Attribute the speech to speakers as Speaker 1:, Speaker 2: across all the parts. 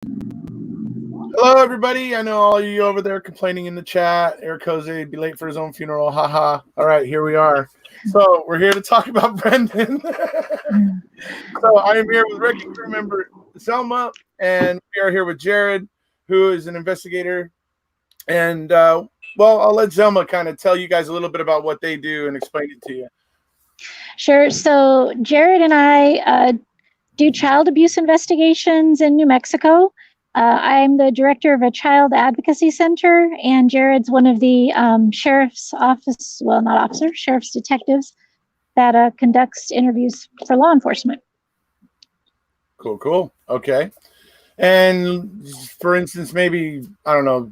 Speaker 1: Hello, everybody. I know all of you over there complaining in the chat. Erekose be late for his own funeral. Haha. All right, here we are. So we're here to talk about Brendan. So I am here with Wrecking Crew member Zelma, and we are here with Jared, who is an investigator. And well, I'll let Zelma kind of tell you guys a little bit about what they do and explain it to you.
Speaker 2: Sure. So Jared and I do child abuse investigations in New Mexico. I'm the director of a child advocacy center, and Jared's one of the sheriff's office, well, not officer, sheriff's detectives that conducts interviews for law enforcement.
Speaker 1: Cool. Okay. And for instance, maybe, I don't know,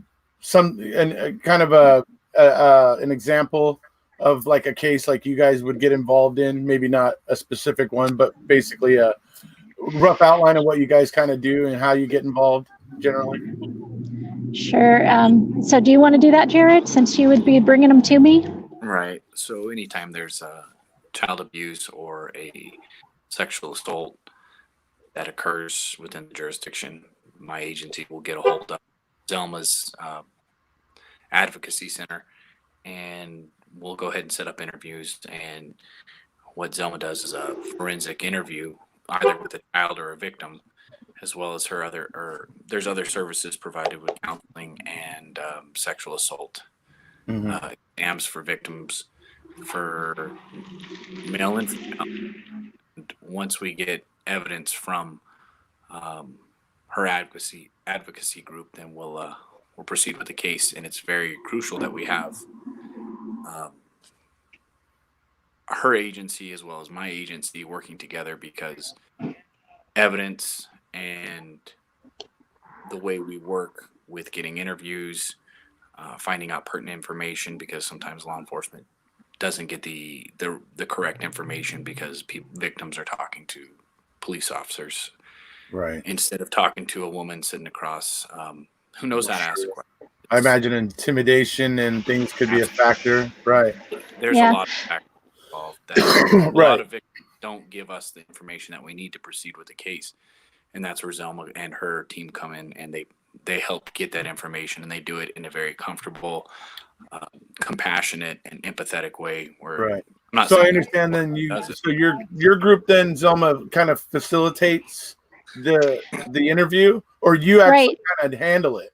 Speaker 1: kind of an example of like a case like you guys would get involved in, maybe not a specific one, but basically a rough outline of what you guys kind of do and how you get involved generally.
Speaker 2: Sure. So do you want to do that, Jared, since you would be bringing them to me?
Speaker 3: Right. So anytime there's a child abuse or a sexual assault that occurs within the jurisdiction, my agency will get a hold of Zelma's advocacy center, and we'll go ahead and set up interviews. And what Zelma does is a forensic interview, either with a child or a victim, as well as there's other services provided with counseling and sexual assault exams for victims, for male and female. And once we get evidence from her advocacy group, then we'll proceed with the case. And it's very crucial that we have her agency as well as my agency working together, because evidence and the way we work with getting interviews, finding out pertinent information, because sometimes law enforcement doesn't get the correct information because victims are talking to police officers,
Speaker 1: right,
Speaker 3: instead of talking to a woman sitting across who knows how to ask a question.
Speaker 1: I imagine intimidation and things could be a factor, right?
Speaker 3: There's a lot of factors involved that a lot of victims don't give us the information that we need to proceed with the case. And that's where Zelma and her team come in, and they help get that information, and they do it in a very comfortable, compassionate, and empathetic way. Where
Speaker 1: so I understand then your group then, Zelma, kind of facilitates the interview, or you actually kind of handle it?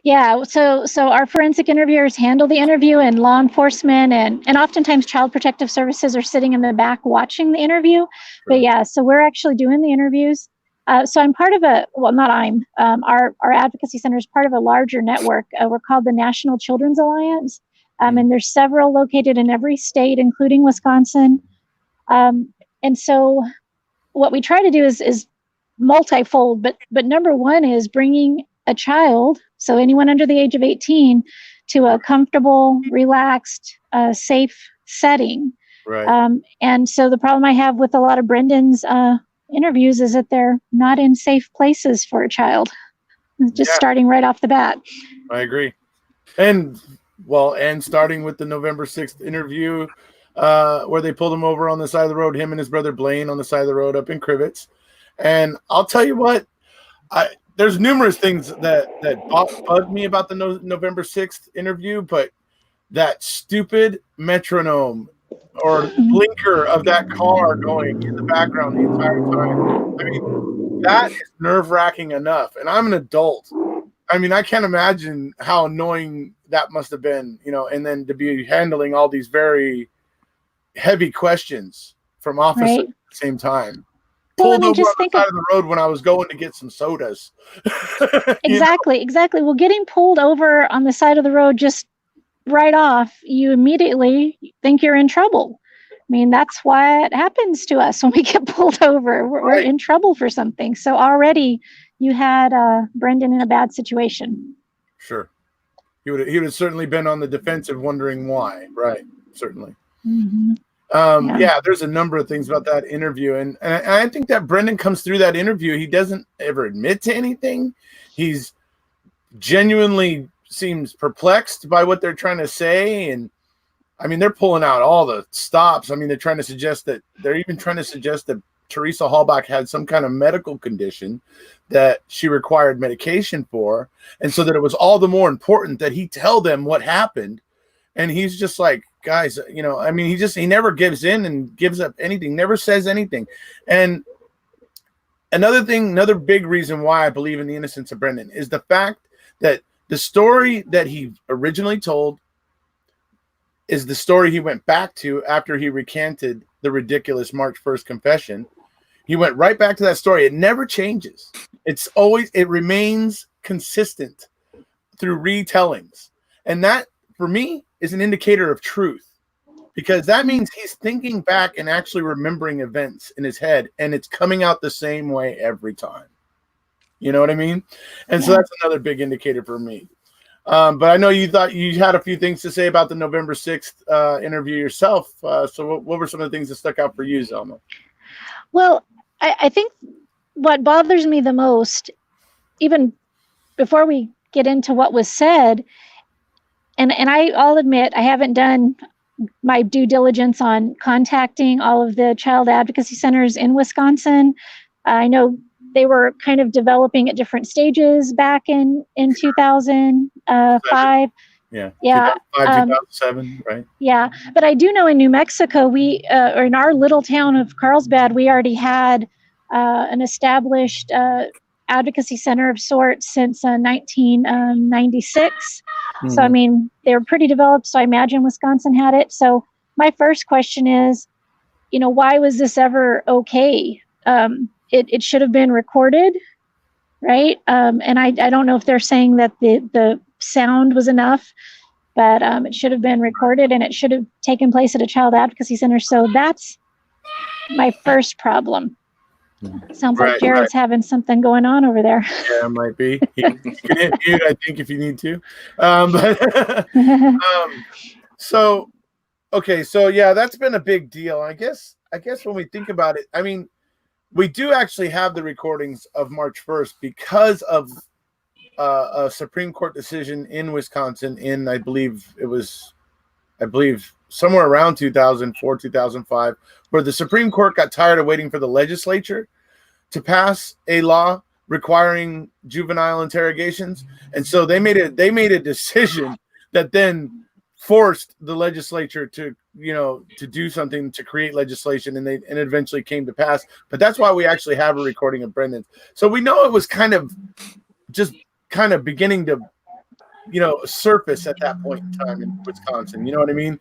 Speaker 2: Yeah, so our forensic interviewers handle the interview, and law enforcement and oftentimes child protective services are sitting in the back watching the interview. Right. But yeah, so we're actually doing the interviews. So I'm part of our advocacy center is part of a larger network. We're called the National Children's Alliance. And there's several located in every state, including Wisconsin. And so what we try to do is multifold, but number one is bringing a child, so anyone under the age of 18, to a comfortable, relaxed, safe setting.
Speaker 1: Right.
Speaker 2: And so the problem I have with a lot of Brendan's interviews is that they're not in safe places for a child, just starting right off the bat.
Speaker 1: I agree. And starting with the November 6th interview, where they pulled him over on the side of the road, him and his brother Blaine on the side of the road up in Crivets. And I'll tell you what, there's numerous things that bugged me about the November 6th interview, but that stupid metronome or blinker of that car going in the background the entire time. I mean, that is nerve-wracking enough. And I'm an adult. I mean, I can't imagine how annoying that must have been, and then to be handling all these very heavy questions from officers at the same time. Pulled over on the side of the road when I was going to get some sodas.
Speaker 2: Exactly. Well, getting pulled over on the side of the road just right off, you immediately think you're in trouble. I mean, that's why it happens to us when we get pulled over. We're in trouble for something. So already you had Brendan in a bad situation.
Speaker 1: Sure. He would have certainly been on the defensive, wondering why. Right. Certainly.
Speaker 2: Mm-hmm.
Speaker 1: There's a number of things about that interview. And I think that Brendan comes through that interview. He doesn't ever admit to anything. He's genuinely seems perplexed by what they're trying to say. And I mean, they're pulling out all the stops. I mean, they're even trying to suggest that Teresa Hallback had some kind of medical condition that she required medication for, and so that it was all the more important that he tell them what happened. And he's just like, guys, you know, I mean, he never gives in and gives up anything, never says anything. And another big reason why I believe in the innocence of Brendan is the fact that the story that he originally told is the story he went back to after he recanted the ridiculous March 1st confession. He went right back to that story. It never changes. It remains consistent through retellings. And that, for me, is an indicator of truth, because that means he's thinking back and actually remembering events in his head, and it's coming out the same way every time. You know what I mean? And so that's another big indicator for me. But I know you thought you had a few things to say about the November 6th interview yourself. So what were some of the things that stuck out for you, Zelma?
Speaker 2: Well, I think what bothers me the most, even before we get into what was said, and I'll admit I haven't done my due diligence on contacting all of the child advocacy centers in Wisconsin. I know they were kind of developing at different stages back in 2005.
Speaker 1: Yeah.
Speaker 2: Yeah.
Speaker 1: 2007, right?
Speaker 2: Yeah. But I do know in New Mexico, or in our little town of Carlsbad, we already had an established advocacy center of sorts since 1996. Mm-hmm. So, I mean, they were pretty developed. So I imagine Wisconsin had it. So my first question is, you know, why was this ever okay? It should have been recorded, right? And I don't know if they're saying that the sound was enough, but it should have been recorded and it should have taken place at a child advocacy center. So that's my first problem. Sounds like Jared's having something going on over there.
Speaker 1: Yeah, it might be. You can hit mute, I think, if you need to. So yeah, that's been a big deal. I guess when we think about it, I mean, we do actually have the recordings of March 1st because of a Supreme Court decision in Wisconsin in, I believe somewhere around 2004, 2005, where the Supreme Court got tired of waiting for the legislature to pass a law requiring juvenile interrogations. And so they made a decision that then forced the legislature to do something to create legislation, and it eventually came to pass. But that's why we actually have a recording of Brendan. So we know it was kind of beginning to, surface at that point in time in Wisconsin. You know what I mean?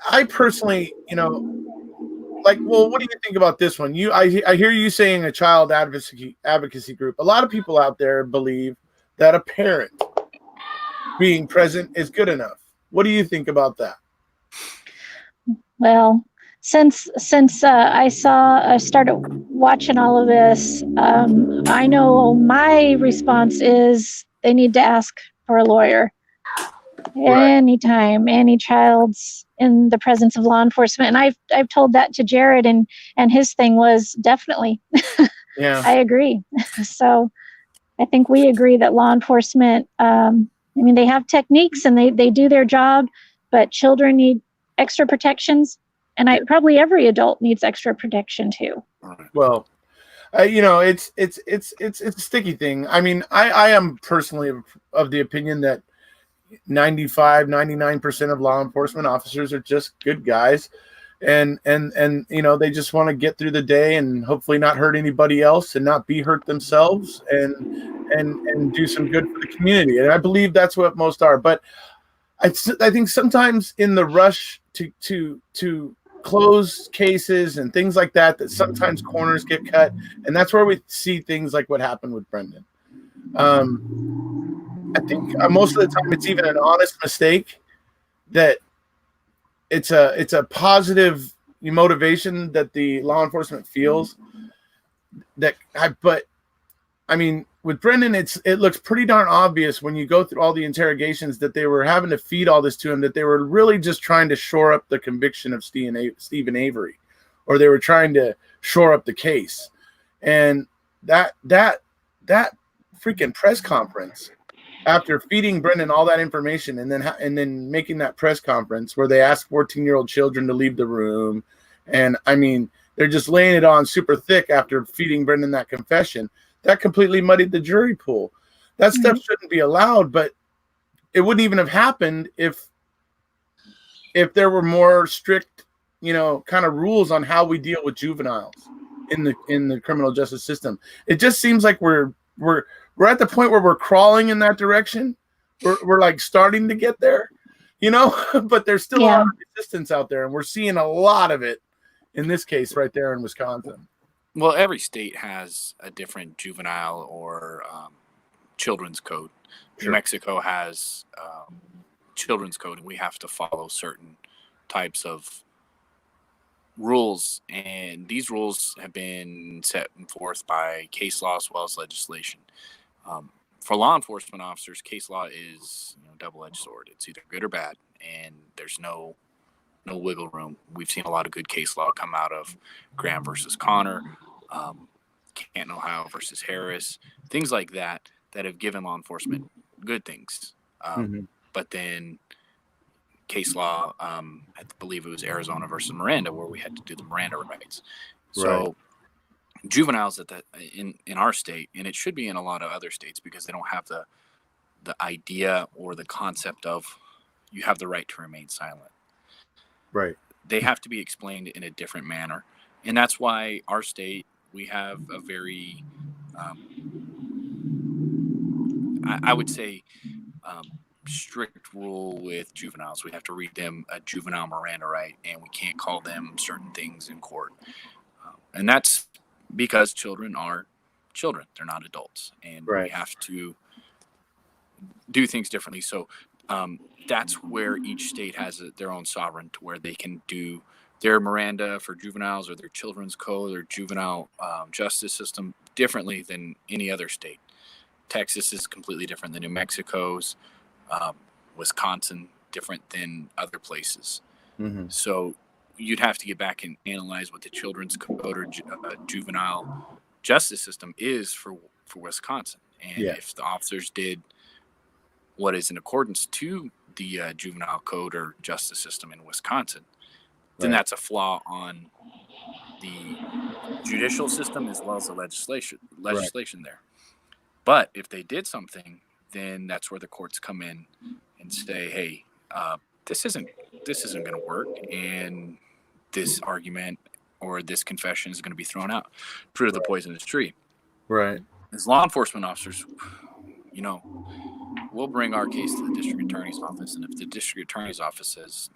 Speaker 1: I personally, what do you think about this one? I hear you saying a child advocacy group. A lot of people out there believe that a parent being present is good enough. What do you think about that?
Speaker 2: Well, since I started watching all of this, I know my response is they need to ask for a lawyer. Right. Anytime any child's in the presence of law enforcement. And I've told that to Jared, and his thing was definitely. Yeah. I agree. So I think we agree that law enforcement, they have techniques and they do their job, but children need extra protections. And probably every adult needs extra protection too.
Speaker 1: Well, it's a sticky thing. I mean, I am personally of the opinion that 99% of law enforcement officers are just good guys, and they just want to get through the day and hopefully not hurt anybody else and not be hurt themselves and do some good for the community. And I believe that's what most are. But I think sometimes in the rush to close cases and things like that sometimes corners get cut, and that's where we see things like what happened with Brendan. I think most of the time it's even an honest mistake, that it's a positive motivation that the law enforcement feels. But I mean, with Brendan, it looks pretty darn obvious when you go through all the interrogations that they were having to feed all this to him, that they were really just trying to shore up the conviction of Stephen Avery, or they were trying to shore up the case. And that freaking press conference, after feeding Brendan all that information and then making that press conference where they asked 14-year-old children to leave the room And I mean, they're just laying it on super thick after feeding Brendan that confession. That completely muddied the jury pool. That stuff shouldn't be allowed, but it wouldn't even have happened if there were more strict, kind of rules on how we deal with juveniles in the criminal justice system. It just seems like we're at the point where we're crawling in that direction. We're like starting to get there, but there's still a lot of resistance out there, and we're seeing a lot of it in this case right there in Wisconsin.
Speaker 3: Well, every state has a different juvenile or children's code.
Speaker 1: Sure.
Speaker 3: New Mexico has children's code, and we have to follow certain types of rules, and these rules have been set forth by case law as well as legislation. For law enforcement officers, case law is double-edged sword. It's either good or bad, and there's no wiggle room. We've seen a lot of good case law come out of Graham versus Connor, Canton, Ohio versus Harris, things like that have given law enforcement good things. But then case law, I believe it was Arizona versus Miranda, where we had to do the Miranda rights. So juveniles in our state, and it should be in a lot of other states because they don't have the idea or the concept of you have the right to remain silent.
Speaker 1: Right.
Speaker 3: They have to be explained in a different manner. And that's why our state, we have a very, I would say, strict rule with juveniles. We have to read them a juvenile Miranda right, and we can't call them certain things in court. And that's because children are children. They're not adults. And we have to do things differently. So that's where each state has their own sovereign, to where they can do their Miranda for juveniles or their children's code or juvenile justice system differently than any other state. Texas is completely different than New Mexico's. Wisconsin, different than other places. So you'd have to get back and analyze what the children's code or juvenile justice system is for Wisconsin. And if the officers did what is in accordance to the juvenile code or justice system in Wisconsin, then that's a flaw on the judicial system as well as the legislation there. But if they did something, then that's where the courts come in and say, hey, this isn't going to work, and this argument or this confession is going to be thrown out. Fruit of the poisonous tree.
Speaker 1: Right.
Speaker 3: As law enforcement officers, we'll bring our case to the district attorney's office, and if the district attorney's office says,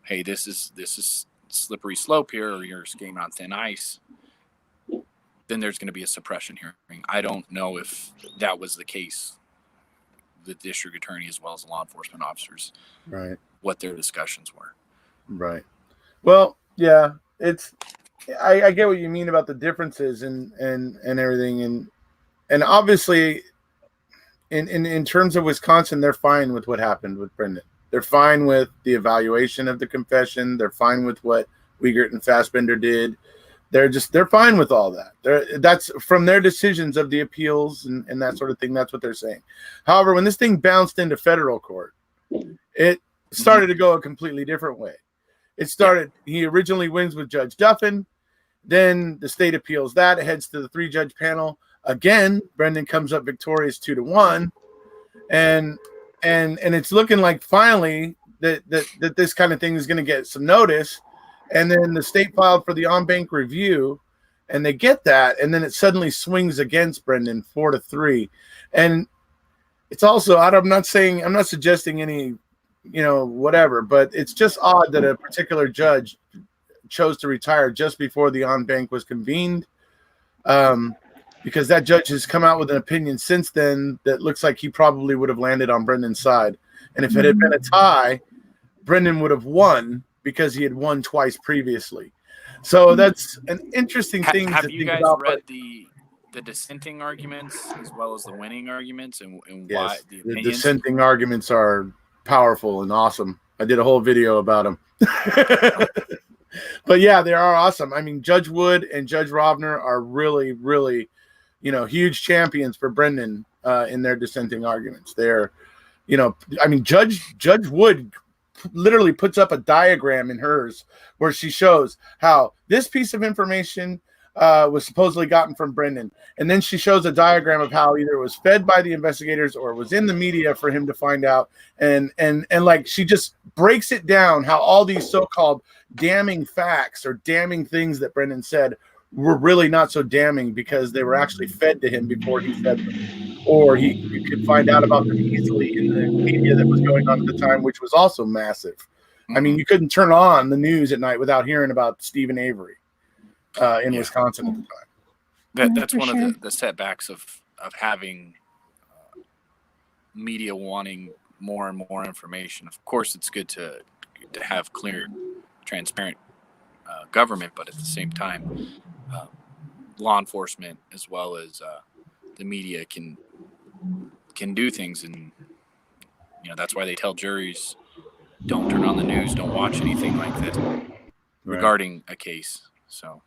Speaker 3: hey, this is slippery slope here, or you're skating on thin ice, then there's going to be a suppression hearing. I don't know if that was the case. The district attorney as well as the law enforcement officers, what their discussions were. Right.
Speaker 1: Well, yeah, I get what you mean about the differences and everything, and obviously in terms of Wisconsin, they're fine with what happened with Brendan. They're fine with the evaluation of the confession. They're fine with what Wiegert and Fassbender did. They're fine with all that. That's from their decisions of the appeals and that sort of thing. That's what they're saying. However, when this thing bounced into federal court, it started to go a completely different way. He originally wins with Judge Duffin. Then the state appeals that. It heads to the 3-judge panel. Again, Brendan comes up victorious 2-1. And it's looking like finally that this kind of thing is going to get some notice. And then the state filed for the en-banc review, and they get that, and then it suddenly swings against Brendan 4-3. And it's also, I'm not suggesting any, whatever, but it's just odd that a particular judge chose to retire just before the en-banc was convened, because that judge has come out with an opinion since then that looks like he probably would have landed on Brendan's side. And if it had been a tie, Brendan would have won, because he had won twice previously. So that's an interesting thing to think about. Have you guys
Speaker 3: read the dissenting arguments as well as the winning arguments and why the opinions?
Speaker 1: The dissenting arguments are powerful and awesome. I did a whole video about them. But yeah, they are awesome. I mean, Judge Wood and Judge Rovner are really, really, huge champions for Brendan in their dissenting arguments. They're, Judge Wood literally puts up a diagram in hers where she shows how this piece of information was supposedly gotten from Brendan. And then she shows a diagram of how either it was fed by the investigators or it was in the media for him to find out. And like, she just breaks it down how all these so-called damning facts or damning things that Brendan said were really not so damning because they were actually fed to him before he said them. Or you could find out about them easily in the media that was going on at the time, which was also massive. I mean, you couldn't turn on the news at night without hearing about Stephen Avery in Wisconsin at the time.
Speaker 3: That's one of the setbacks of having media wanting more and more information. Of course, it's good to have clear, transparent government, but at the same time, law enforcement as well as the media can do things, and that's why they tell juries, don't turn on the news, don't watch anything like this regarding a case. So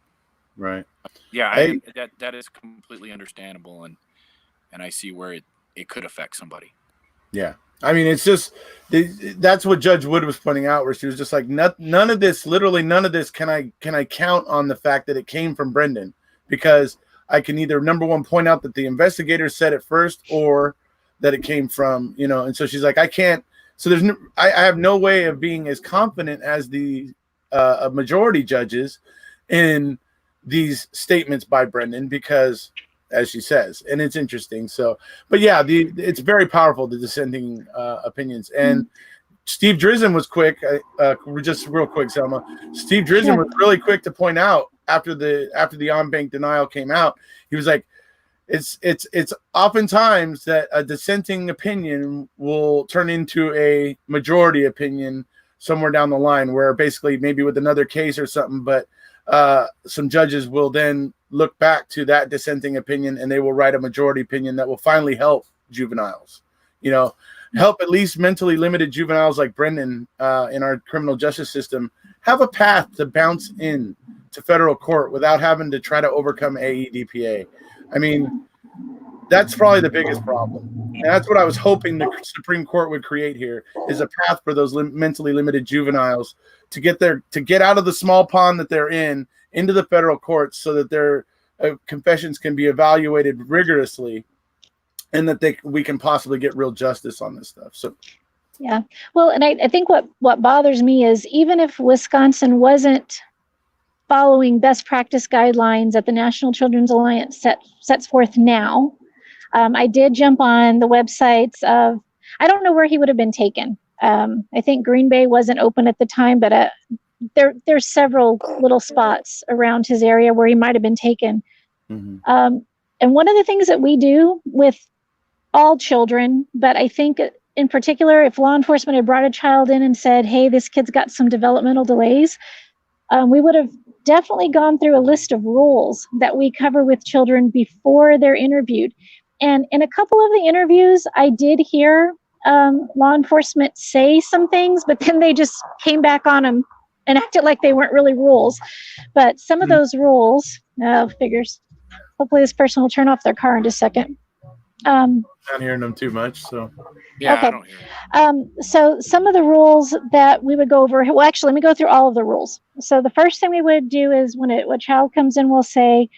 Speaker 3: that is completely understandable, and I see where it could affect somebody.
Speaker 1: Yeah, I mean, it's just that's what Judge Wood was pointing out, where she was just like, none of this, literally none of this can I count on the fact that it came from Brendan, because I can either, number one, point out that the investigators said it first, or that it came from, and so she's like, I can't. So I have no way of being as confident as the majority judges in these statements by Brendan, because, as she says, and it's interesting. So, but yeah, it's very powerful, the dissenting opinions. And Steve Drizzen was quick. Just real quick, Zelma. Steve Drizzen was really quick to point out after the on-bank denial came out. He was like, it's oftentimes that a dissenting opinion will turn into a majority opinion somewhere down the line, where basically maybe with another case or something, but some judges will then look back to that dissenting opinion and they will write a majority opinion that will finally help juveniles, help at least mentally limited juveniles like Brendan in our criminal justice system have a path to bounce in to federal court without having to try to overcome AEDPA. I mean, that's probably the biggest problem. And that's what I was hoping the Supreme Court would create here, is a path for those mentally limited juveniles to get out of the small pond that they're in into the federal courts, so that their confessions can be evaluated rigorously, and that we can possibly get real justice on this stuff. So,
Speaker 2: yeah. Well, and I think what bothers me is, even if Wisconsin wasn't following best practice guidelines that the National Children's Alliance sets forth now, I did jump on the websites of, I don't know where he would have been taken. I think Green Bay wasn't open at the time, but there's several little spots around his area where he might have been taken. Mm-hmm. And one of the things that we do with all children, but I think in particular, if law enforcement had brought a child in and said, hey, this kid's got some developmental delays, we would have definitely gone through a list of rules that we cover with children before they're interviewed. And in a couple of the interviews, I did hear law enforcement say some things, but then they just came back on them and acted like they weren't really rules. But some of those rules, figures, hopefully this person will turn off their car in just a second.
Speaker 1: Not hearing them too much, so.
Speaker 3: Yeah, okay. I don't hear them.
Speaker 2: So some of the rules that we would go over, well, actually, let me go through all of the rules. So the first thing we would do is when a child comes in, we'll say,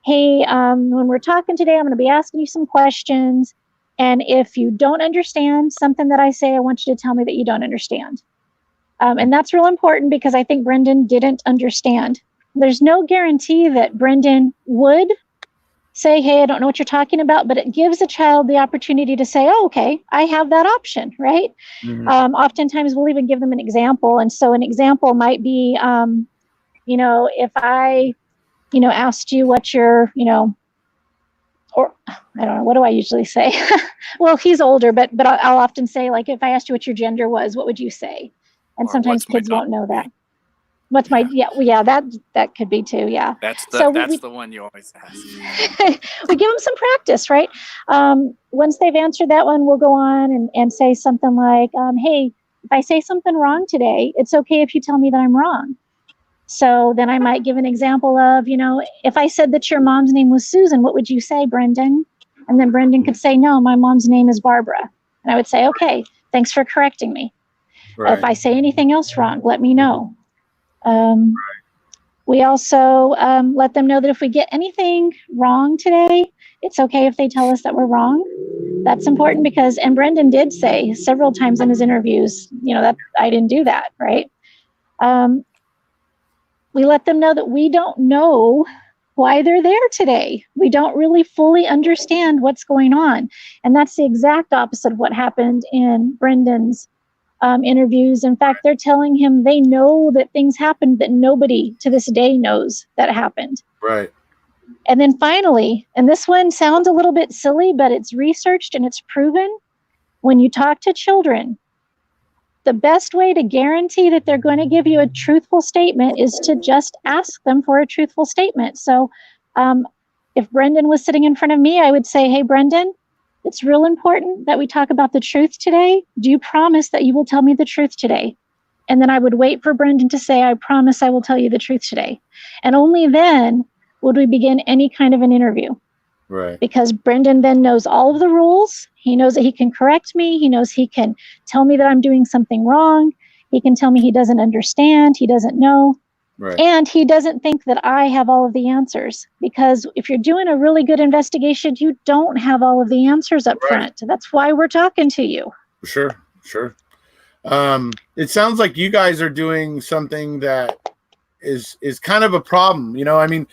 Speaker 2: hey, when we're talking today, I'm going to be asking you some questions. And if you don't understand something that I say, I want you to tell me that you don't understand. And that's real important, because I think Brendan didn't understand. There's no guarantee that Brendan would say, hey, I don't know what you're talking about, but it gives a child the opportunity to say, oh, okay, I have that option, right? Mm-hmm. Oftentimes we'll even give them an example. And so an example might be, if I, asked you what your, or I don't know, what do I usually say? Well, he's older, but I'll often say, like, if I asked you what your gender was, what would you say? And sometimes kids won't know that. What's my, that could be too, yeah.
Speaker 3: That's the one you always ask.
Speaker 2: We give them some practice, right? Once they've answered that one, we'll go on and say something like, hey, if I say something wrong today, it's okay if you tell me that I'm wrong. So then I might give an example of, if I said that your mom's name was Susan, what would you say, Brendan? And then Brendan could say, no, my mom's name is Barbara. And I would say, okay, thanks for correcting me.
Speaker 1: Right.
Speaker 2: If I say anything else wrong, let me know. We also let them know that if we get anything wrong today, it's okay if they tell us that we're wrong. That's important because, and Brendan did say several times in his interviews, that I didn't do that, right? We let them know that we don't know why they're there today. We don't really fully understand what's going on. And that's the exact opposite of what happened in Brendan's interviews. In fact, they're telling him they know that things happened that nobody to this day knows that happened.
Speaker 1: Right.
Speaker 2: And then finally, and this one sounds a little bit silly, but it's researched and it's proven, when you talk to children, the best way to guarantee that they're going to give you a truthful statement is to just ask them for a truthful statement. So if Brendan was sitting in front of me, I would say, hey, Brendan, it's real important that we talk about the truth today. Do you promise that you will tell me the truth today? And then I would wait for Brendan to say, I promise I will tell you the truth today. And only then would we begin any kind of an interview.
Speaker 1: Right.
Speaker 2: Because Brendan then knows all of the rules. He knows that he can correct me. He knows he can tell me that I'm doing something wrong. He can tell me he doesn't understand. He doesn't know.
Speaker 1: Right.
Speaker 2: And he doesn't think that I have all of the answers. Because if you're doing a really good investigation, you don't have all of the answers up front. That's why we're talking to you.
Speaker 1: Sure. It sounds like you guys are doing something that is kind of a problem. I mean,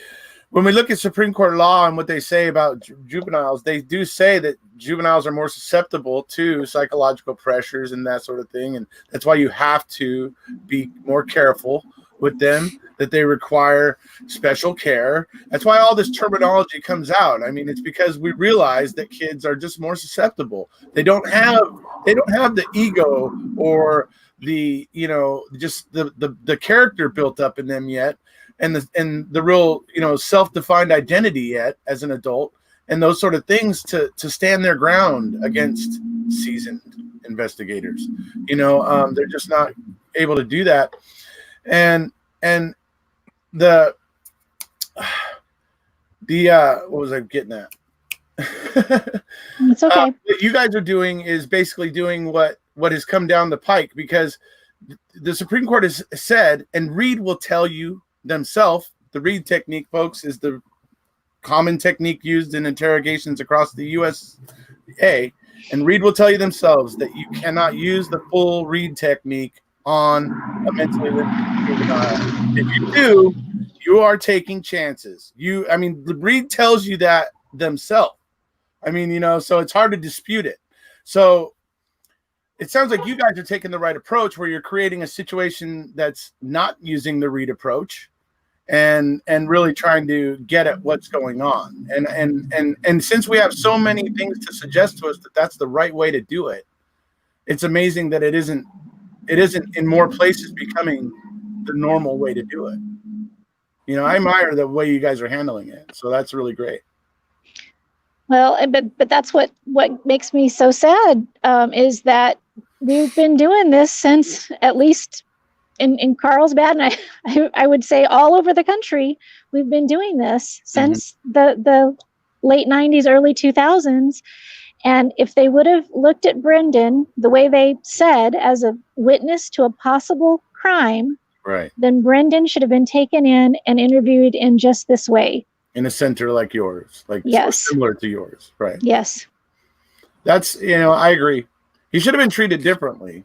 Speaker 1: when we look at Supreme Court law and what they say about juveniles, they do say that juveniles are more susceptible to psychological pressures and that sort of thing. And that's why you have to be more careful with them, that they require special care. That's why all this terminology comes out. I mean, it's because we realize that kids are just more susceptible. They don't have the ego or the, just the character built up in them yet. And the real, self-defined identity yet as an adult, and those sort of things to stand their ground against seasoned investigators. They're just not able to do that. And the what was I getting at?
Speaker 2: It's okay.
Speaker 1: What you guys are doing is basically doing what has come down the pike, because the Supreme Court has said, and Reid will tell you themselves, the Reid technique, folks, is the common technique used in interrogations across the USA. And Reid will tell you themselves that you cannot use the full Reid technique on a mentally limited juvenile. If you do, you are taking chances. Reid tells you that themselves. So it's hard to dispute it. So it sounds like you guys are taking the right approach, where you're creating a situation that's not using the Reid approach, and really trying to get at what's going on. And since we have so many things to suggest to us that that's the right way to do it, it's amazing that it isn't in more places becoming the normal way to do it. I admire the way you guys are handling it. So that's really great.
Speaker 2: Well, but that's what makes me so sad, is that we've been doing this since, at least in Carlsbad, and I would say all over the country, we've been doing this since the late 90s, early 2000s. And if they would have looked at Brendan the way they said, as a witness to a possible crime,
Speaker 1: right,
Speaker 2: then Brendan should have been taken in and interviewed in just this way.
Speaker 1: In a center like yours,
Speaker 2: yes,
Speaker 1: similar to yours, right?
Speaker 2: Yes.
Speaker 1: That's, I agree. He should have been treated differently,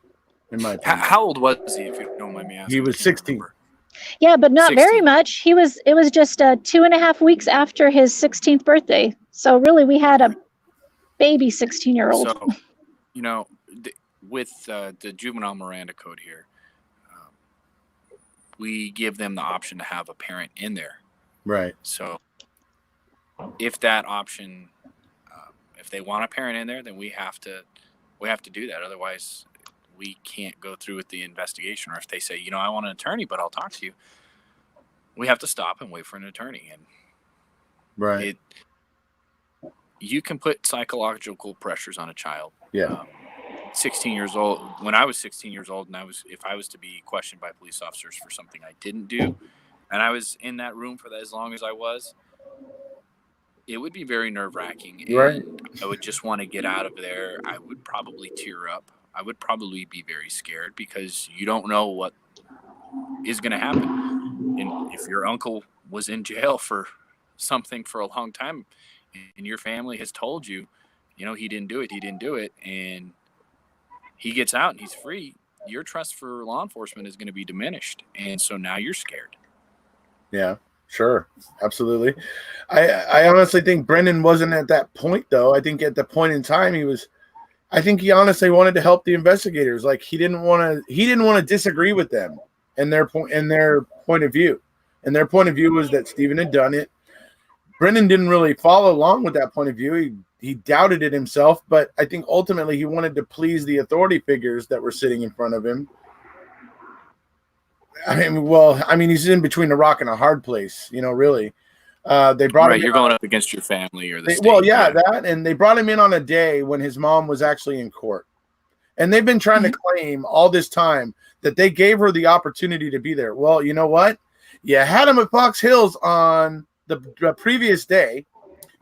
Speaker 1: in my opinion.
Speaker 3: How old was he, if you don't mind me asking?
Speaker 1: He was 16.
Speaker 2: Yeah, but not
Speaker 3: 16.
Speaker 2: very much. It was just 2.5 weeks after his 16th birthday. So really, we had a baby 16-year-old.
Speaker 3: So, with the juvenile Miranda code here, we give them the option to have a parent in there.
Speaker 1: Right.
Speaker 3: So if that option, if they want a parent in there, then we have to do that. Otherwise, we can't go through with the investigation. Or if they say, I want an attorney, but I'll talk to you, we have to stop and wait for an attorney. And
Speaker 1: right,
Speaker 3: you can put psychological pressures on a child.
Speaker 1: Yeah.
Speaker 3: 16 years old. When I was 16 years old, and if I was to be questioned by police officers for something I didn't do, and I was in that room for as long as I was, it would be very nerve-wracking.
Speaker 1: Right.
Speaker 3: I would just want to get out of there. I would probably tear up. I would probably be very scared because you don't know what is going to happen. And if your uncle was in jail for something for a long time and your family has told you, he didn't do it, and he gets out and he's free, your trust for law enforcement is going to be diminished. And so now you're scared.
Speaker 1: Yeah, sure. Absolutely. I honestly think Brendan wasn't at that point, though. I think at the point in time I think he honestly wanted to help the investigators. Like he didn't want to disagree with them and their point of view. And their point of view was that Stephen had done it. Brendan didn't really follow along with that point of view. He doubted it himself, but I think ultimately he wanted to please the authority figures that were sitting in front of him. I mean, he's in between a rock and a hard place, really. They brought him.
Speaker 3: You're going up against your family or the state.
Speaker 1: Well, yeah, that, and they brought him in on a day when his mom was actually in court, and they've been trying to claim all this time that they gave her the opportunity to be there. Well, you know what? You had him at Fox Hills on the previous day.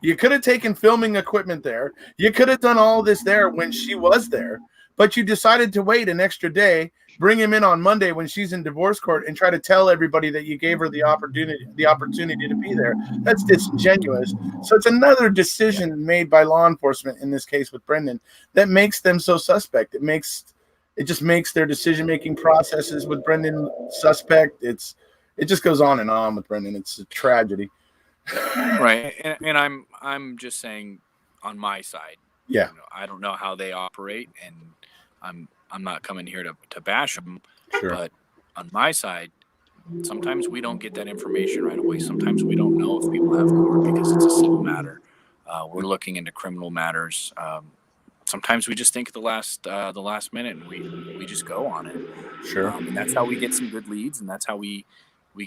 Speaker 1: You could have taken filming equipment there. You could have done all this there when she was there, but you decided to wait an extra day, bring him in on Monday when she's in divorce court, and try to tell everybody that you gave her the opportunity to be there. That's disingenuous. So it's another decision made by law enforcement in this case with Brendan that makes them so suspect. It just makes their decision-making processes with Brendan suspect. It just goes on and on with Brendan. It's a tragedy.
Speaker 3: Right. And I'm just saying on my side.
Speaker 1: Yeah.
Speaker 3: I don't know how they operate, and I'm not coming here to bash them.
Speaker 1: Sure.
Speaker 3: But on my side, sometimes we don't get that information right away. Sometimes we don't know if people have court because it's a civil matter. We're looking into criminal matters. Sometimes we just think at the last minute, and we just go on it.
Speaker 1: Sure.
Speaker 3: And that's how we get some good leads, and that's how we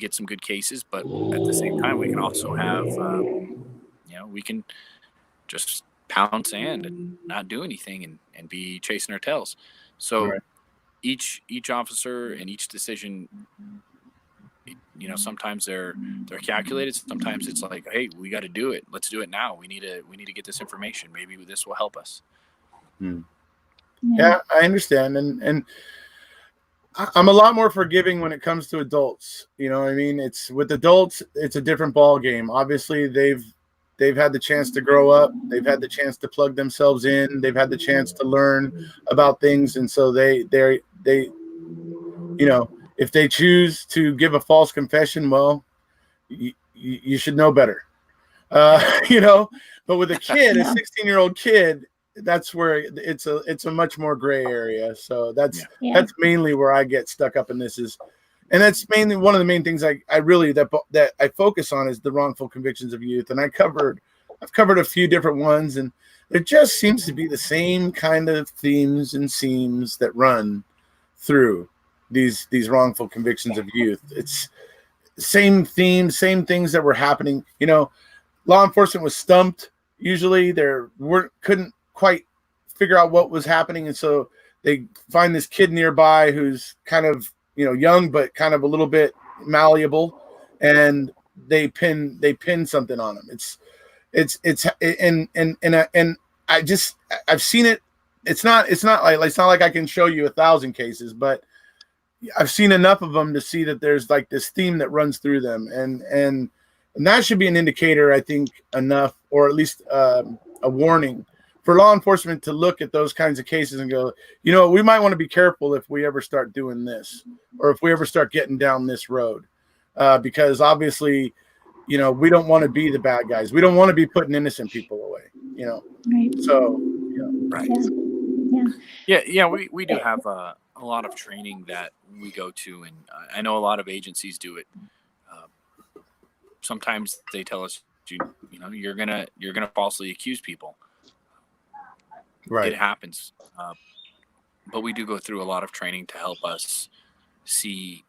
Speaker 3: get some good cases. But at the same time, we can also have, we can just pound sand and not do anything and be chasing our tails. So
Speaker 1: right.
Speaker 3: each officer and each decision, sometimes they're calculated. Sometimes it's like, hey, we got to do it. Let's do it now. We need to get this information. Maybe this will help us.
Speaker 1: Yeah, I understand. And I'm a lot more forgiving when it comes to adults. You know what I mean? It's with adults, it's a different ball game. Obviously, they've had the chance to grow up. They've had the chance to plug themselves in. They've had the chance to learn about things. And so they if they choose to give a false confession, well, you should know better. But with a kid, a 16-year-old kid, that's where it's a much more gray area. So that's mainly where I get stuck up in this and that's mainly one of the main things I really that I focus on is the wrongful convictions of youth. And I've covered a few different ones, and there just seems to be the same kind of themes and seams that run through these wrongful convictions of youth. It's same themes, same things that were happening. Law enforcement was stumped. Usually couldn't quite figure out what was happening, and so they find this kid nearby who's kind of young but kind of a little bit malleable, and they pin something on him. I've seen it. It's not like I can show you 1,000 cases, but I've seen enough of them to see that there's like this theme that runs through them, and that should be an indicator, I think, enough, or at least a warning for law enforcement to look at those kinds of cases and go, we might want to be careful if we ever start doing this, or if we ever start getting down this road, because obviously, we don't want to be the bad guys. We don't want to be putting innocent people away,
Speaker 2: Right.
Speaker 1: So,
Speaker 3: right. Yeah. We do have a lot of training that we go to, and I know a lot of agencies do it. Sometimes they tell us, you're gonna falsely accuse people.
Speaker 1: Right.
Speaker 3: It happens. But we do go through a lot of training to help us see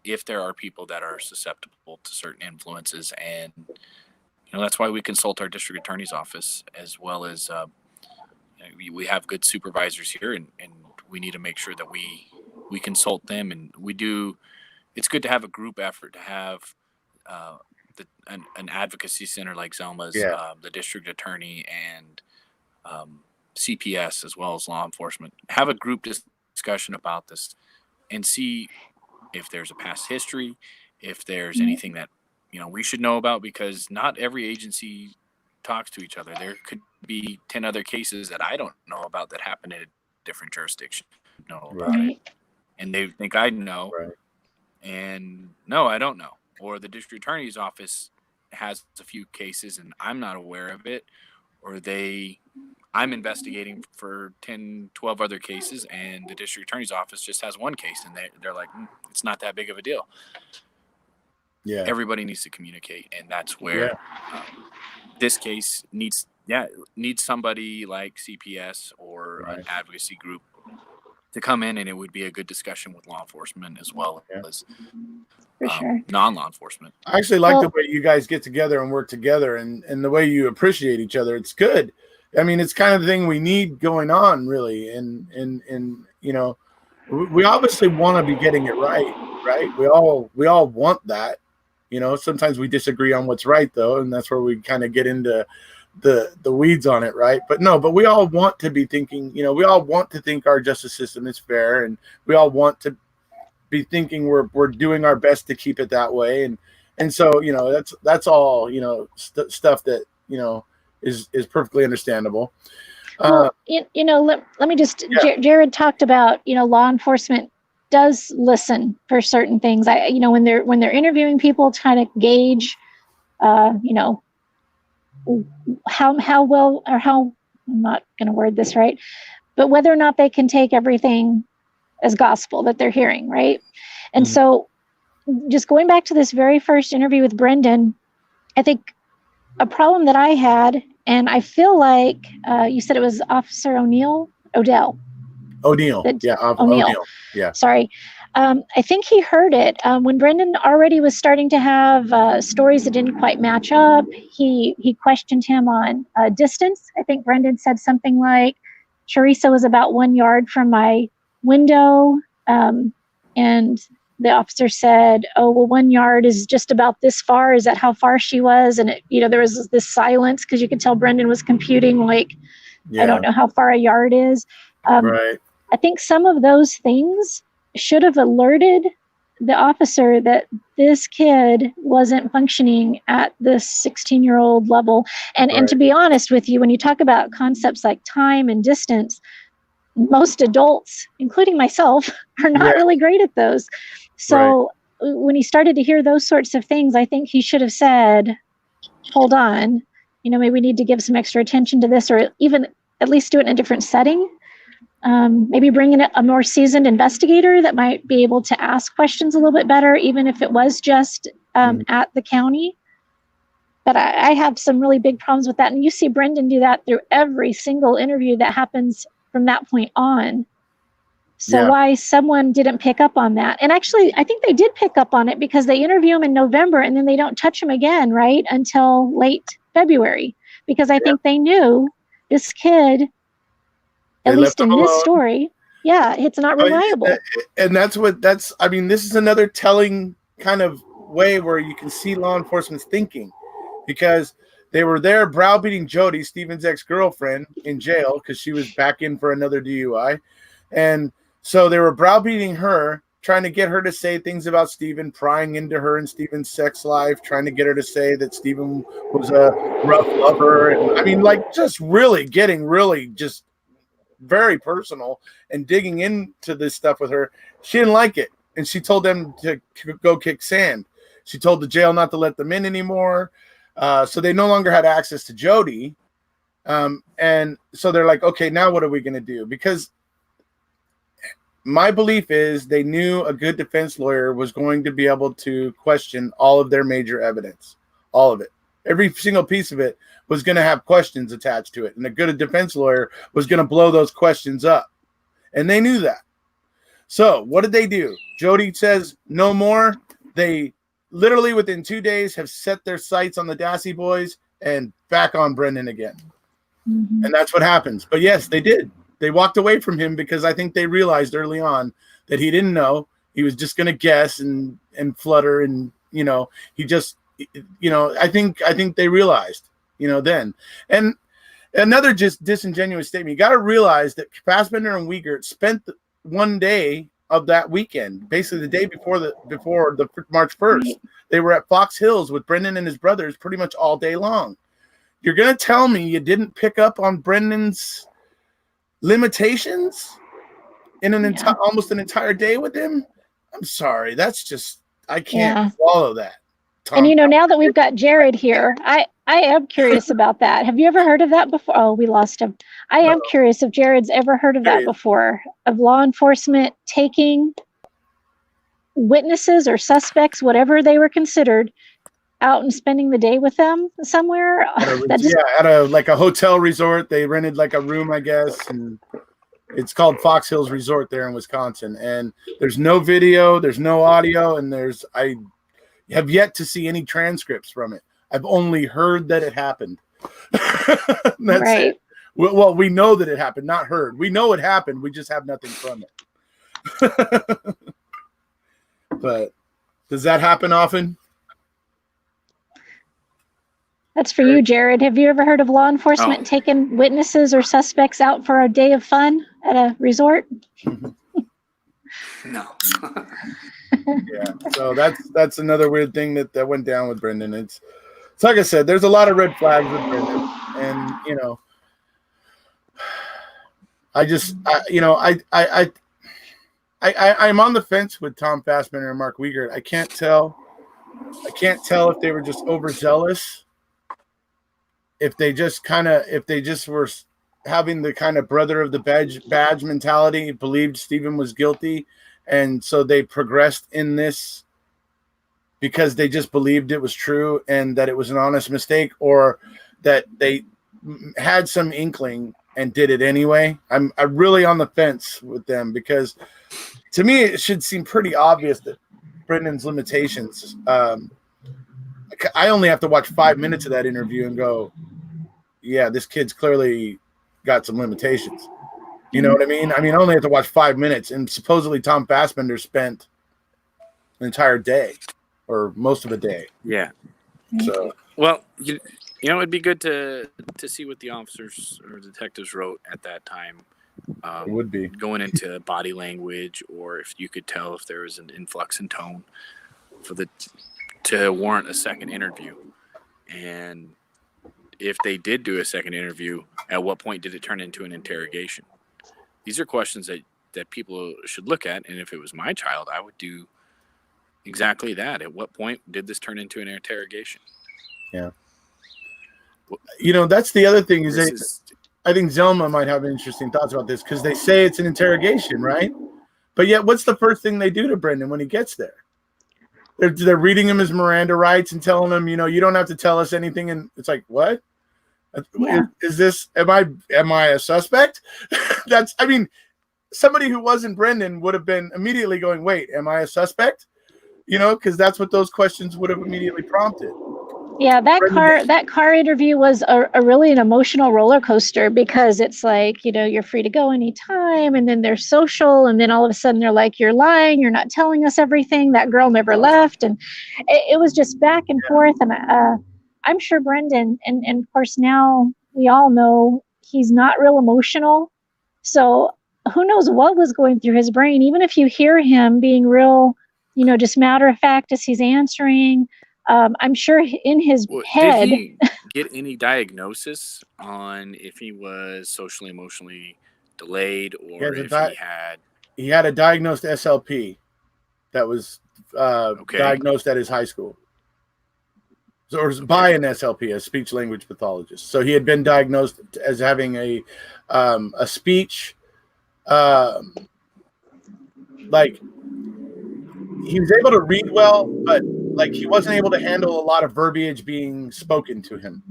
Speaker 3: if there are people that are susceptible to certain influences. And, that's why we consult our district attorney's office, as well as we have good supervisors here, and we need to make sure that we consult them. And it's good to have a group effort, to have an advocacy center like Zelma's, the district attorney, and CPS as well as law enforcement. Have a group discussion about this and see if there's a past history, if there's anything that, we should know about, because not every agency talks to each other. There could be 10 other cases that I don't know about that happen in a different jurisdiction. Know about it. And they think I know.
Speaker 1: Right.
Speaker 3: And no, I don't know. Or the district attorney's office has a few cases and I'm not aware of it. Or I'm investigating for 10, 12 other cases and the district attorney's office just has one case, and they're like, it's not that big of a deal.
Speaker 1: Yeah.
Speaker 3: Everybody needs to communicate. And that's where this case needs somebody like CPS or an advocacy group to come in, and it would be a good discussion with law enforcement as well as non-law enforcement.
Speaker 1: I actually like the way you guys get together and work together, and the way you appreciate each other. It's good. I mean, it's kind of the thing we need going on, really. And we obviously want to be getting it right? We all want that. Sometimes we disagree on what's right, though, and that's where we kind of get into the weeds on it, right? But we all want to be thinking, we all want to think our justice system is fair, and we all want to be thinking we're doing our best to keep it that way. And so, that's all, stuff that, is perfectly understandable.
Speaker 2: Well, let me just, Jared talked about, law enforcement does listen for certain things. When they're interviewing people, trying to gauge, how well, or how, I'm not going to word this right, but whether or not they can take everything as gospel that they're hearing, right? And so just going back to this very first interview with Brendan, I think a problem that I had, and I feel like you said it was Officer O'Neill.
Speaker 1: O'Neill. Yeah.
Speaker 2: Sorry. I think he heard it when Brendan already was starting to have stories that didn't quite match up. He questioned him on distance. I think Brendan said something like, Teresa was about 1 yard from my window. And the officer said, oh, well, 1 yard is just about this far. Is that how far she was? And there was this silence because you could tell Brendan was computing I don't know how far a yard is.
Speaker 1: Right.
Speaker 2: I think some of those things should have alerted the officer that this kid wasn't functioning at this 16-year-old level. And to be honest with you, when you talk about concepts like time and distance, most adults, including myself, are not really great at those. So when he started to hear those sorts of things, I think he should have said, hold on, maybe we need to give some extra attention to this, or even at least do it in a different setting. Maybe bring in a more seasoned investigator that might be able to ask questions a little bit better, even if it was just at the county. But I have some really big problems with that. And you see Brendan do that through every single interview that happens from that point on. So why someone didn't pick up on that? And actually, I think they did pick up on it because they interview him in November and then they don't touch him again, right, until late February. Because I think they knew this kid, at least in this story, it's not reliable.
Speaker 1: And this is another telling kind of way where you can see law enforcement's thinking, because they were there browbeating Jody, Stephen's ex-girlfriend, in jail because she was back in for another DUI. And so they were browbeating her, trying to get her to say things about Stephen, prying into her and Stephen's sex life, trying to get her to say that Stephen was a rough lover. And just really getting just very personal and digging into this stuff with her. She didn't like it, and she told them to go kick sand. She told the jail not to let them in anymore, so they no longer had access to Jody. And so they're like, okay, now what are we going to do? Because my belief is they knew a good defense lawyer was going to be able to question all of their major evidence, all of it. Every single piece of it was going to have questions attached to it. And a good defense lawyer was going to blow those questions up. And they knew that. So what did they do? Jody says no more. They literally within 2 days have set their sights on the Dassey boys and back on Brendan again. And that's what happens. But yes, they did. They walked away from him because I think they realized early on that he didn't know. He was just going to guess and flutter. And, he just, I think they realized, then. And another just disingenuous statement. You got to realize that Fassbender and Wiegert spent one day of that weekend, basically the day before the March 1st. They were at Fox Hills with Brendan and his brothers pretty much all day long. You're going to tell me you didn't pick up on Brendan's limitations in almost an entire day with him? I'm sorry. That's just, I can't swallow that.
Speaker 2: Tom. And now that we've got Jared here, I am curious about that. Have you ever heard of that before? Oh, we lost him. I am curious if Jared's ever heard of that before, of law enforcement taking witnesses or suspects, whatever they were considered, out and spending the day with them somewhere.
Speaker 1: At a hotel resort. They rented like a room, I guess, and it's called Fox Hills Resort there in Wisconsin. And there's no video, there's no audio, and I have yet to see any transcripts from it. I've only heard that it happened. That's right. It. Well, we know that it happened, not heard. We know it happened. We just have nothing from it. But does that happen often?
Speaker 2: That's for you, Jared. Have you ever heard of law enforcement taking witnesses or suspects out for a day of fun at a resort?
Speaker 3: No.
Speaker 1: Yeah. So that's another weird thing that went down with Brendan. It's like I said, there's a lot of red flags with Brendan, and I'm on the fence with Tom Fassbender and Mark Wiegert. I can't tell if they were just overzealous, if they just were having the kind of brother of the badge mentality, believed Stephen was guilty, and so they progressed in this because they just believed it was true and that it was an honest mistake, or that they had some inkling and did it anyway. I'm really on the fence with them, because to me it should seem pretty obvious that Brendan's limitations. I only have to watch 5 minutes of that interview and go, yeah, this kid's clearly got some limitations. You know what I mean? I only have to watch 5 minutes, and supposedly Tom Fassbender spent an entire day or most of a day.
Speaker 3: Yeah.
Speaker 1: So,
Speaker 3: well, it'd be good to see what the officers or detectives wrote at that time.
Speaker 1: It would be
Speaker 3: going into body language, or if you could tell if there was an influx in tone to warrant a second interview. And if they did do a second interview, at what point did it turn into an interrogation? These are questions that people should look at. And if it was my child, I would do exactly that. At what point did this turn into an interrogation?
Speaker 1: Yeah. That's the other thing I think Zelma might have interesting thoughts about this, because they say it's an interrogation, right? But yet, what's the first thing they do to Brendan when he gets there? They're reading him his Miranda Rights and telling him, you don't have to tell us anything. And it's like, what? Yeah. Is this? Am I a suspect? Somebody who wasn't Brendan would have been immediately going, wait, am I a suspect? Because that's what those questions would have immediately prompted.
Speaker 2: Yeah, that car interview was a really an emotional roller coaster, because it's like, you're free to go anytime, and then they're social, and then all of a sudden they're like, you're lying, you're not telling us everything, that girl never left, and it was just back and forth. And I'm sure Brendan, and of course now we all know he's not real emotional, so who knows what was going through his brain. Even if you hear him being real, just matter of fact as he's answering, I'm sure in his head.
Speaker 3: Did he get any diagnosis on if he was socially, emotionally delayed, or
Speaker 1: he had a diagnosed SLP that was diagnosed at his high school, or by an SLP, a speech language pathologist. So he had been diagnosed as having a speech, like he was able to read well, but like he wasn't able to handle a lot of verbiage being spoken to him.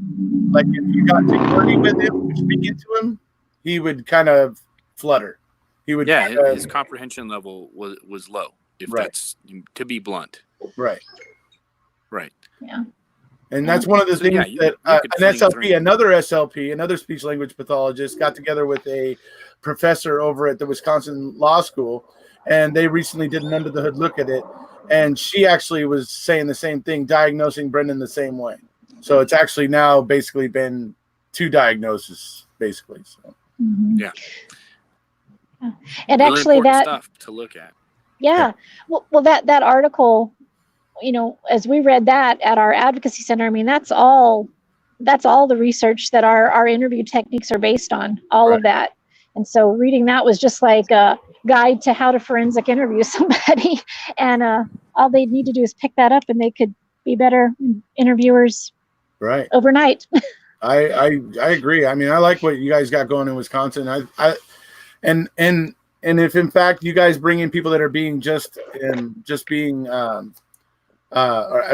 Speaker 1: Like if you got too wordy with him, speaking to him, he would kind of flutter. He would
Speaker 3: his comprehension level was low, if that's to be blunt.
Speaker 1: Right.
Speaker 2: Yeah.
Speaker 1: And that's one of the things that another SLP, another speech language pathologist, got together with a professor over at the Wisconsin Law School, and they recently did an under the hood look at it. And she actually was saying the same thing, diagnosing Brendan the same way. So it's actually now basically been two diagnoses, basically. So.
Speaker 2: Mm-hmm.
Speaker 3: Yeah.
Speaker 2: And
Speaker 3: really
Speaker 2: actually
Speaker 3: important stuff to look at.
Speaker 2: Yeah. Well, that article, as we read that at our advocacy center, I mean, that's all the research that our interview techniques are based on, all of that. And so reading that was just like a guide to how to forensic interview somebody. And all they need to do is pick that up and they could be better interviewers overnight.
Speaker 1: I agree. I mean, I like what you guys got going in Wisconsin. And if in fact you guys bring in people that are being being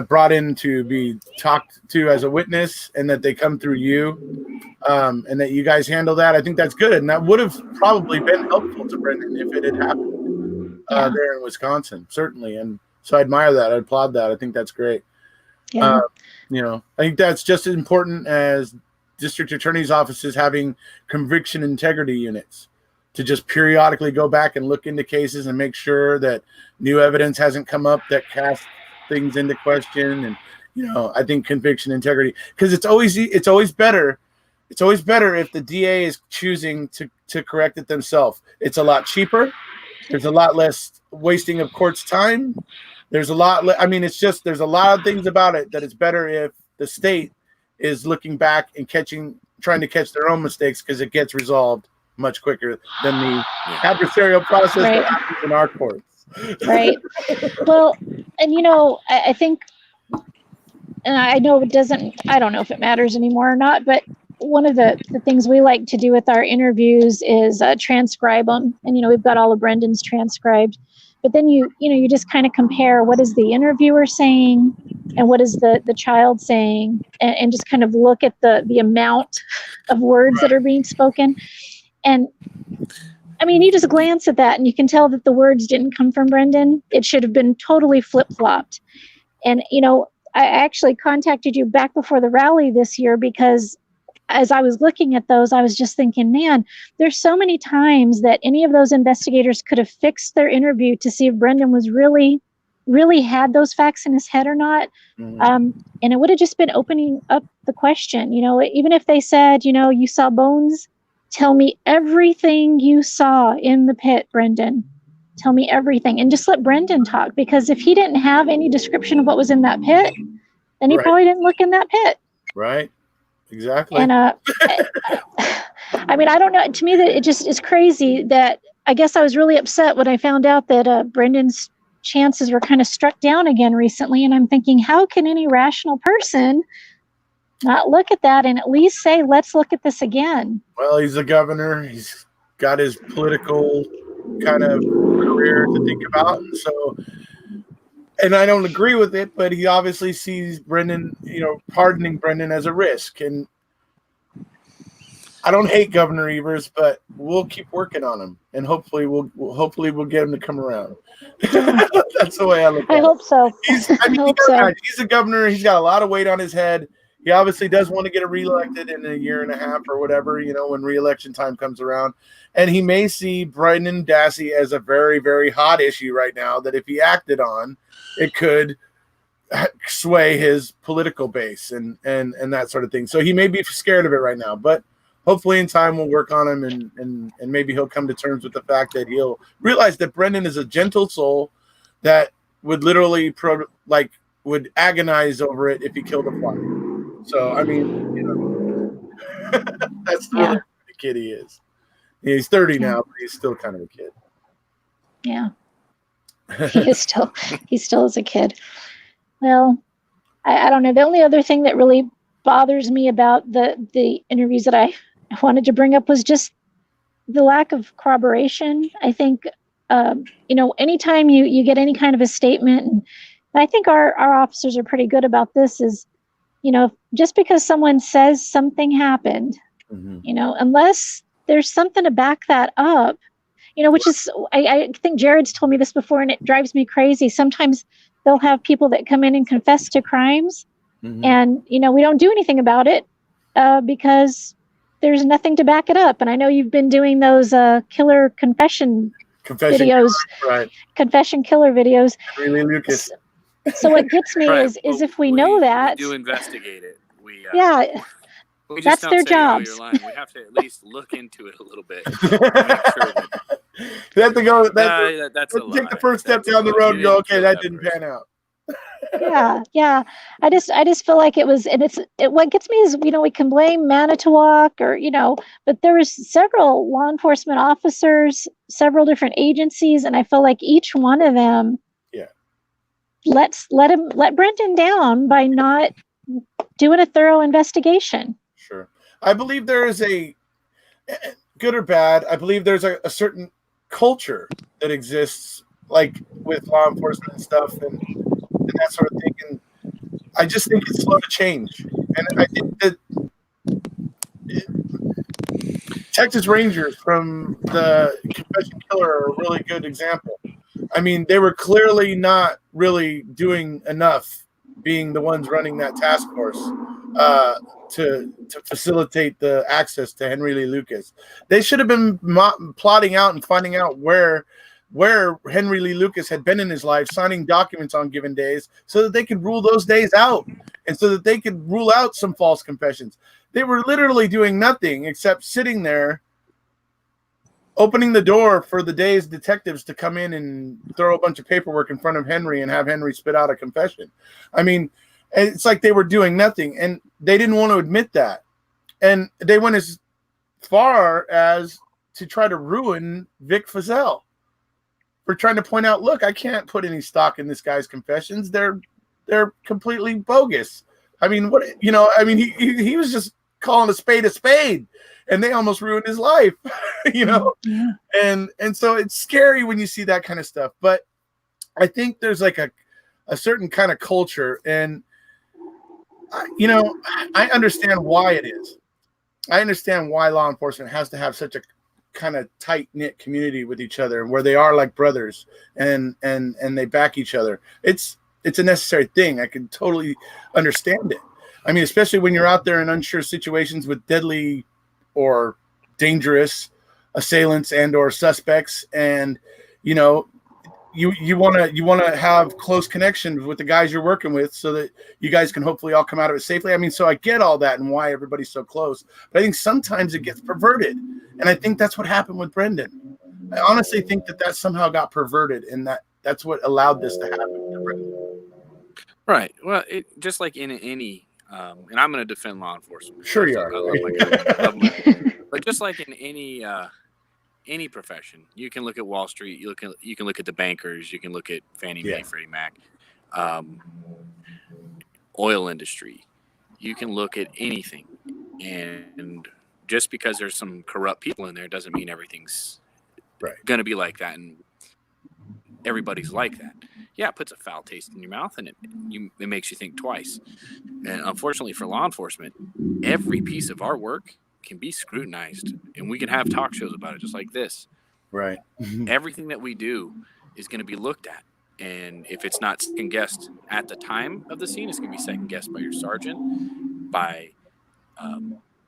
Speaker 1: brought in to be talked to as a witness, and that they come through you, and that you guys handle that, I think that's good. And that would have probably been helpful to Brendan if it had happened there in Wisconsin, certainly. And so I admire that. I applaud that. I think that's great.
Speaker 2: Yeah.
Speaker 1: I think that's just as important as district attorney's offices having conviction integrity units to just periodically go back and look into cases and make sure that new evidence hasn't come up that casts things into question. And I think conviction integrity, because it's always better if the DA is choosing to correct it themselves. It's a lot cheaper. There's a lot less wasting of court's time. There's a lot. There's a lot of things about it that it's better if the state is looking back and trying to catch their own mistakes, because it gets resolved much quicker than the adversarial process that happens in our courts.
Speaker 2: Right. Well, and I think, and I know I don't know if it matters anymore or not, but one of the things we like to do with our interviews is transcribe them. And, we've got all of Brendan's transcribed, but then you just kind of compare what is the interviewer saying and what is the child saying, and just kind of look at the amount of words that are being spoken. And I mean, you just glance at that and you can tell that the words didn't come from Brendan. It should have been totally flip-flopped. And, I actually contacted you back before the rally this year because as I was looking at those, I was just thinking, man, there's so many times that any of those investigators could have fixed their interview to see if Brendan was really had those facts in his head or not. And it would have just been opening up the question, even if they said, you saw bones, tell me everything you saw in the pit, Brendan. Tell me everything. And just let Brendan talk, because if he didn't have any description of what was in that pit, then he probably didn't look in that pit.
Speaker 1: Right. Exactly.
Speaker 2: And I mean, I don't know. To me, that it just is crazy that I guess I was really upset when I found out that Brendan's chances were kind of struck down again recently. And I'm thinking, how can any rational person not look at that and at least say, let's look at this again?
Speaker 1: Well, he's a governor. He's got his political kind of career to think about. And so, and I don't agree with it, but he obviously sees Brendan, pardoning Brendan as a risk. And I don't hate Governor Evers, but we'll keep working on him. And hopefully we'll get him to come around. That's the way I look at it.
Speaker 2: I hope so.
Speaker 1: He's a governor. He's got a lot of weight on his head. He obviously does want to get reelected in a year and a half or whatever, when reelection time comes around. And he may see Brendan Dassey as a very, very hot issue right now that if he acted on, it could sway his political base and that sort of thing. So he may be scared of it right now, but hopefully in time we'll work on him and maybe he'll come to terms with the fact that he'll realize that Brendan is a gentle soul that would literally would agonize over it if he killed a fly. So, I mean, that's the kid he is. He's 30 now, but he's still kind of a kid.
Speaker 2: Yeah. He still is a kid. Well, I don't know. The only other thing that really bothers me about the interviews that I wanted to bring up was just the lack of corroboration. I think, anytime you get any kind of a statement, and I think our officers are pretty good about this, is, just because someone says something happened, unless there's something to back that up, which is, I think Jared's told me this before and it drives me crazy. Sometimes they'll have people that come in and confess to crimes and, we don't do anything about it because there's nothing to back it up. And I know you've been doing those killer confession videos,
Speaker 1: right?
Speaker 2: Confession killer videos.
Speaker 1: Really, Lucas.
Speaker 2: So what gets me is if we know that
Speaker 3: we do investigate it. We just
Speaker 2: That's
Speaker 3: don't
Speaker 2: their
Speaker 3: say, "Oh,
Speaker 2: jobs.
Speaker 3: you're lying." We have to at least look into it a little bit to make sure that
Speaker 1: They have to go.
Speaker 3: that's a
Speaker 1: Take
Speaker 3: lie.
Speaker 1: the first step
Speaker 3: That's a
Speaker 1: down the
Speaker 3: lie.
Speaker 1: road
Speaker 3: You
Speaker 1: and go,
Speaker 3: didn't
Speaker 1: okay,
Speaker 3: kill
Speaker 1: that didn't
Speaker 3: person.
Speaker 1: pan out.
Speaker 2: Yeah. I just feel like it was, and what gets me is, we can blame Manitowoc or, but there was several law enforcement officers, several different agencies, and I feel like each one of them let Brendan down by not doing a thorough investigation.
Speaker 1: Sure. I believe there is a, good or bad, I believe there's a certain culture that exists, like with law enforcement and stuff and that sort of thing. And I just think it's slow to change. And I think that Texas Rangers from the Confession Killer are a really good example. I mean, they were clearly not really doing enough, being the ones running that task force to facilitate the access to Henry Lee Lucas. They should have been plotting out and finding out where Henry Lee Lucas had been in his life, signing documents on given days, so that they could rule those days out, and so that they could rule out some false confessions. They were literally doing nothing except sitting there, opening the door for the day's detectives to come in and throw a bunch of paperwork in front of Henry and have Henry spit out a confession. I mean, it's like they were doing nothing, and they didn't want to admit that. And they went as far as to try to ruin Vic Feazell for trying to point out, look, I can't put any stock in this guy's confessions. They're completely bogus. I mean, he was just calling a spade, and they almost ruined his life,
Speaker 2: Yeah.
Speaker 1: And so it's scary when you see that kind of stuff. But I think there's like a certain kind of culture, and I understand why it is. I understand why law enforcement has to have such a kind of tight-knit community with each other, where they are like brothers and they back each other. It's a necessary thing. I can totally understand it. I mean, especially when you're out there in unsure situations with deadly or dangerous assailants and or suspects, and you want to have close connections with the guys you're working with, so that you guys can hopefully all come out of it safely. I mean, so I get all that and why everybody's so close, but I think sometimes it gets perverted, and I think that's what happened with Brendan. I honestly think that somehow got perverted, and that's what allowed this to happen to Brendan.
Speaker 3: Right. Well, just like in any, and I'm going to defend law enforcement.
Speaker 1: Sure you are.
Speaker 3: I love my government. But just like in any profession, you can look at Wall Street. You can look at the bankers. You can look at Fannie Mae, Freddie Mac, oil industry. You can look at anything, and just because there's some corrupt people in there doesn't mean everything's going to be like that, and everybody's like that. Yeah, it puts a foul taste in your mouth, and it makes you think twice. And unfortunately for law enforcement, every piece of our work can be scrutinized, and we can have talk shows about it, just like this.
Speaker 1: Right.
Speaker 3: Everything that we do is going to be looked at, and if it's not second guessed at the time of the scene, it's going to be second guessed by your sergeant, by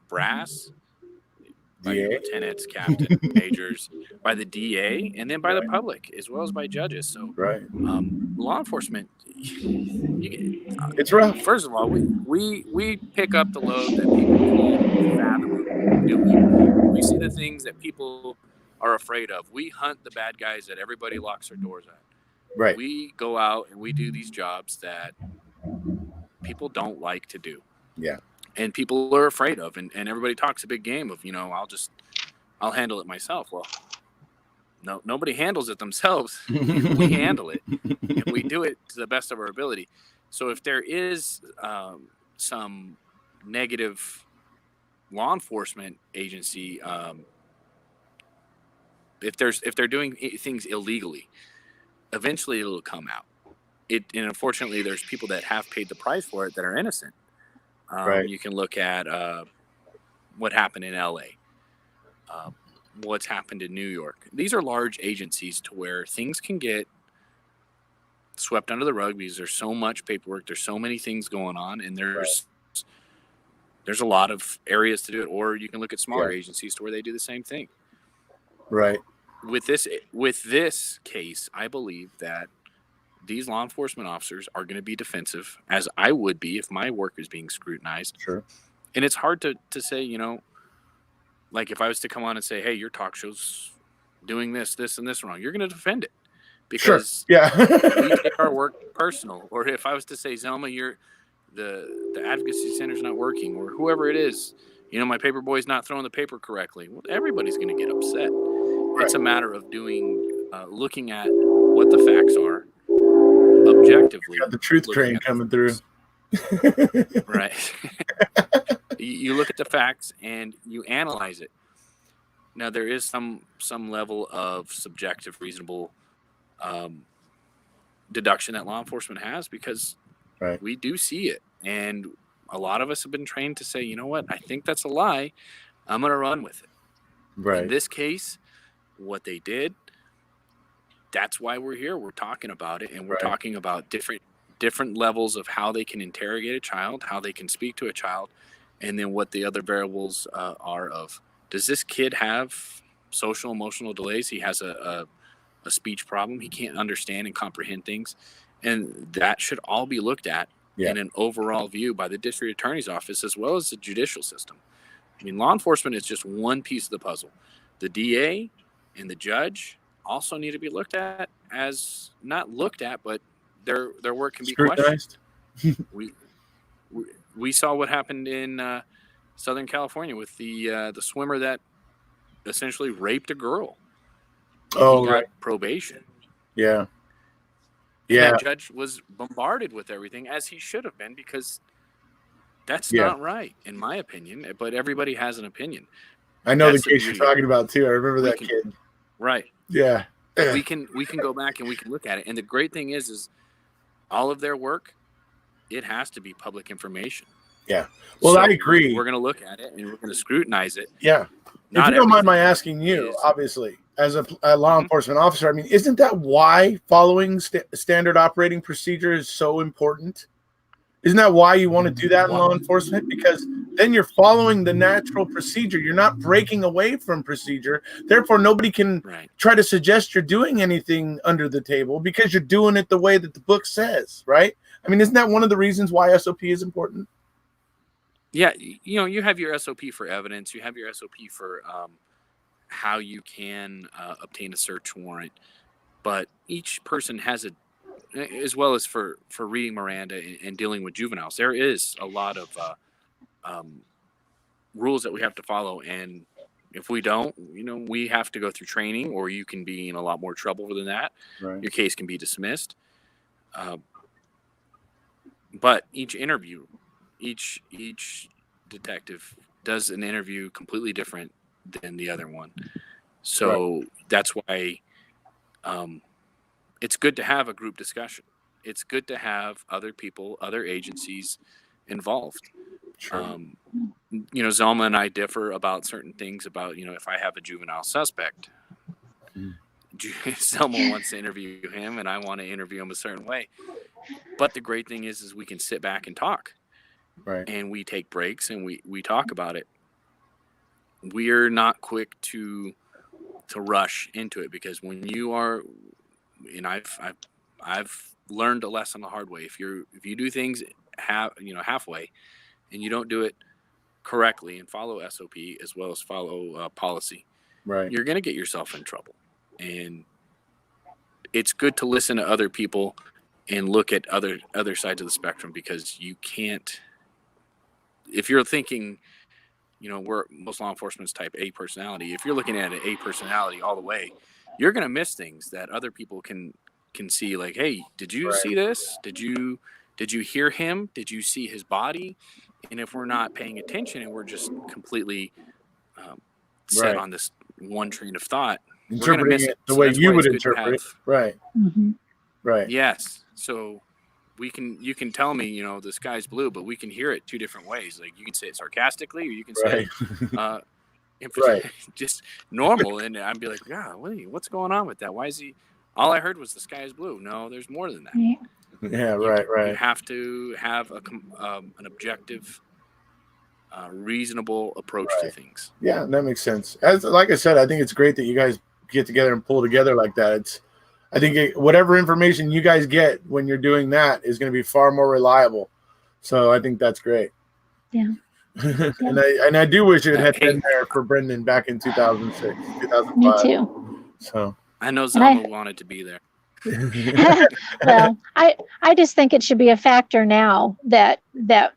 Speaker 3: brass, by your lieutenants, captain, majors, by the DA, and then by the public, as well as by judges. So, law enforcement,
Speaker 1: it's rough.
Speaker 3: First of all, we pick up the load that people can't fathom doing. We see the things that people are afraid of. We hunt the bad guys that everybody locks their doors at.
Speaker 1: Right.
Speaker 3: We go out and we do these jobs that people don't like to do.
Speaker 1: Yeah.
Speaker 3: And people are afraid of, and everybody talks a big game of, I'll handle it myself. Well, no, nobody handles it themselves. We handle it, and we do it to the best of our ability. So if there is some negative law enforcement agency, if they're doing things illegally, eventually it'll come out. And unfortunately, there's people that have paid the price for it that are innocent. You can look at what happened in LA, what's happened in New York. These are large agencies to where things can get swept under the rug because there's so much paperwork, there's so many things going on, and there's a lot of areas to do it. Or you can look at smaller agencies to where they do the same thing.
Speaker 1: Right.
Speaker 3: With this case, I believe that these law enforcement officers are going to be defensive, as I would be if my work is being scrutinized.
Speaker 1: Sure.
Speaker 3: And it's hard to say, like if I was to come on and say, hey, your talk show's doing this, this, and this wrong, you're going to defend it because
Speaker 1: yeah.
Speaker 3: we take our work personal. Or if I was to say, Zelma, the advocacy center's not working, or whoever it is, my paper boy's not throwing the paper correctly. Well, everybody's going to get upset. Right. It's a matter of looking at what the facts are objectively.
Speaker 1: Got the truth train coming through.
Speaker 3: Right. You look at the facts and you analyze it. Now there is some level of subjective, reasonable deduction that law enforcement has because we do see it, and a lot of us have been trained to say, you know what, I think that's a lie. I'm going to run with it.
Speaker 1: Right.
Speaker 3: In this case, what they did, that's why we're here. We're talking about it, and we're talking about different levels of how they can interrogate a child, how they can speak to a child, and then what the other variables are of, does this kid have social emotional delays? He has a speech problem. He can't understand and comprehend things. And that should all be looked at in an overall view by the district attorney's office as well as the judicial system. I mean, law enforcement is just one piece of the puzzle. The DA and the judge also need to be looked at as, not looked at, but their work can be questioned. We saw what happened in Southern California with the swimmer that essentially raped a girl. He got probation.
Speaker 1: Yeah.
Speaker 3: And that judge was bombarded with everything, as he should have been, because that's not right, in my opinion. But everybody has an opinion.
Speaker 1: I know the case you're talking about too. I remember that kid.
Speaker 3: Right.
Speaker 1: Yeah.
Speaker 3: We can go back and we can look at it. And the great thing is all of their work, it has to be public information.
Speaker 1: Yeah. Well,
Speaker 3: so
Speaker 1: I agree.
Speaker 3: We're going to look at it and we're going to scrutinize it.
Speaker 1: Yeah. If you don't mind my asking you, obviously, as a law enforcement officer, I mean, isn't that why following standard operating procedure is so important? Isn't that why you want to do that in law enforcement? Because then you're following the natural procedure. You're not breaking away from procedure. Therefore, nobody can try to suggest you're doing anything under the table because you're doing it the way that the book says, right? I mean, isn't that one of the reasons why SOP is important?
Speaker 3: Yeah, you have your SOP for evidence. You have your SOP for how you can obtain a search warrant. But each person has as well as for reading Miranda and dealing with juveniles, there is a lot of rules that we have to follow. And if we don't, we have to go through training, or you can be in a lot more trouble than that. Right. Your case can be dismissed. But each interview, each detective does an interview completely different than the other one. So that's why it's good to have a group discussion. It's good to have other people, other agencies involved. Sure. Zelma and I differ about certain things about, if I have a juvenile suspect, Zelma wants to interview him and I want to interview him a certain way. But the great thing is we can sit back and talk. Right. And we take breaks and we talk about it. We're not quick to rush into it, because when you are, and I've learned a lesson the hard way. If you do things halfway, and you don't do it correctly and follow SOP as well as follow policy, right, you're going to get yourself in trouble. And it's good to listen to other people and look at other sides of the spectrum, because you can't. If you're thinking, we're most law enforcement's type A personality. If you're looking at an A personality all the way, you're going to miss things that other people can see. Like, hey, did you see this? Did you hear him? Did you see his body? And if we're not paying attention and we're just completely set on this one train of thought, we're going to miss it the way you would interpret it. Right. Mm-hmm. Right. Yes. So you can tell me, the sky's blue, but we can hear it two different ways. Like, you can say it sarcastically, or you can say it just normal. And I'd be like, yeah, what's going on with that? Why is he? All I heard was the sky is blue. No, there's more than that.
Speaker 1: Yeah, right.
Speaker 3: You have to have an objective, reasonable approach to things. Yeah,
Speaker 1: that makes sense. Like I said, I think it's great that you guys get together and pull together like that. I think whatever information you guys get when you're doing that is going to be far more reliable. So I think that's great.
Speaker 2: Yeah.
Speaker 1: and I do wish it had
Speaker 3: Hey.
Speaker 1: been there for Brendan back in 2006, 2005.
Speaker 2: Me too.
Speaker 1: So
Speaker 3: I know Zelma wanted to be there.
Speaker 2: Well, I just think it should be a factor now that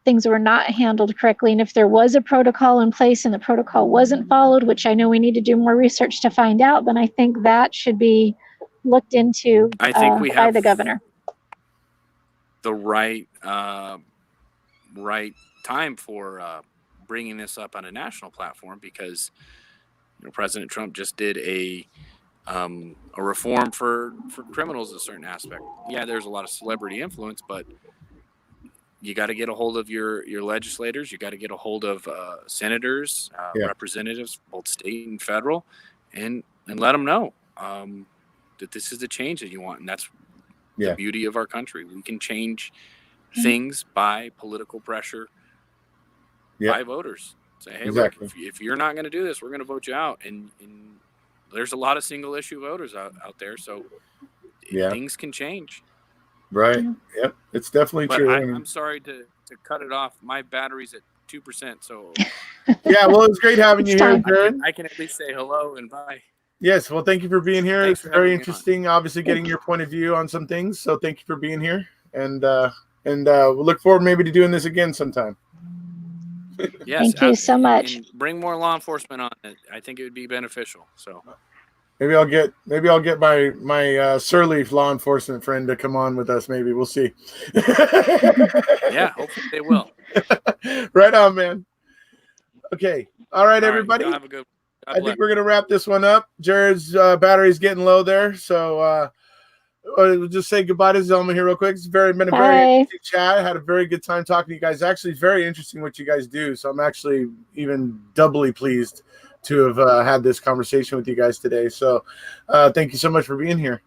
Speaker 2: things were not handled correctly, and if there was a protocol in place and the protocol wasn't followed, which I know we need to do more research to find out, then I think that should be looked into
Speaker 3: I think we
Speaker 2: by
Speaker 3: have
Speaker 2: the governor.
Speaker 3: The right time for bringing this up on a national platform, because President Trump just did a reform for criminals in a certain aspect. Yeah, there's a lot of celebrity influence, but you got to get a hold of your legislators. You got to get a hold of senators, representatives, both state and federal, and let them know that this is the change that you want. And that's the beauty of our country. We can change things by political pressure by voters. Say, hey, look, if you're not going to do this, we're going to vote you out. And there's a lot of single issue voters out there, so things can change.
Speaker 1: Right. Yep. It's definitely true.
Speaker 3: I'm sorry to cut it off. My battery's at 2%, so
Speaker 1: yeah. Well, it's great having you here, Jared.
Speaker 3: I can at least say hello and bye.
Speaker 1: Yes. Well, thank you for being here.
Speaker 3: Thanks
Speaker 1: it's very interesting, obviously, getting your point of view on some things. So thank you for being here, and we'll look forward maybe to doing this again sometime.
Speaker 3: Yes,
Speaker 2: thank you so much.
Speaker 3: And bring more law enforcement on it. I think it would be beneficial. So
Speaker 1: maybe I'll get my surly law enforcement friend to come on with us. Maybe we'll see.
Speaker 3: Yeah, hopefully they will.
Speaker 1: Right on, man. Okay. All right, everybody.
Speaker 3: Have a good.
Speaker 1: I think we're gonna wrap this one up. Jared's battery's getting low there, so we'll just say goodbye to Zelma here real quick. It's been a very interesting chat. I had a very good time talking to you guys. Actually, it's very interesting what you guys do. So I'm actually even doubly pleased to have had this conversation with you guys today. So thank you so much for being here.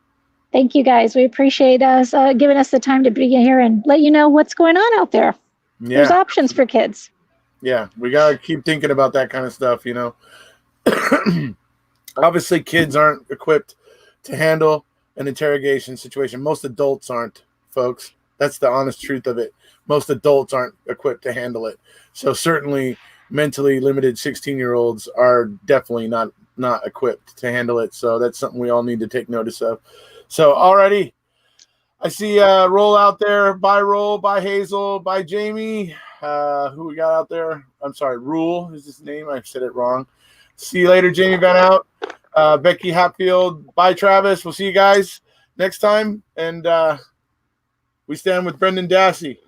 Speaker 2: Thank you, guys. We appreciate us giving us the time to be here and let you know what's going on out there. Yeah. There's options for kids.
Speaker 1: Yeah, we got to keep thinking about that kind of stuff, Obviously, kids aren't equipped to handle an interrogation situation. Most adults aren't, folks. That's the honest truth of it. Most adults aren't equipped to handle it. So certainly mentally limited 16-year-olds are definitely not equipped to handle it. So that's something we all need to take notice of. So alrighty. I see Roll out there. Bye, Roll. Bye, Hazel. Bye, Jamie. Who we got out there? I'm sorry, Rule is his name. I said it wrong. See you later, Jamie Van Out. Becky Hatfield. Bye, Travis. We'll see you guys next time. And we stand with Brendan Dassey.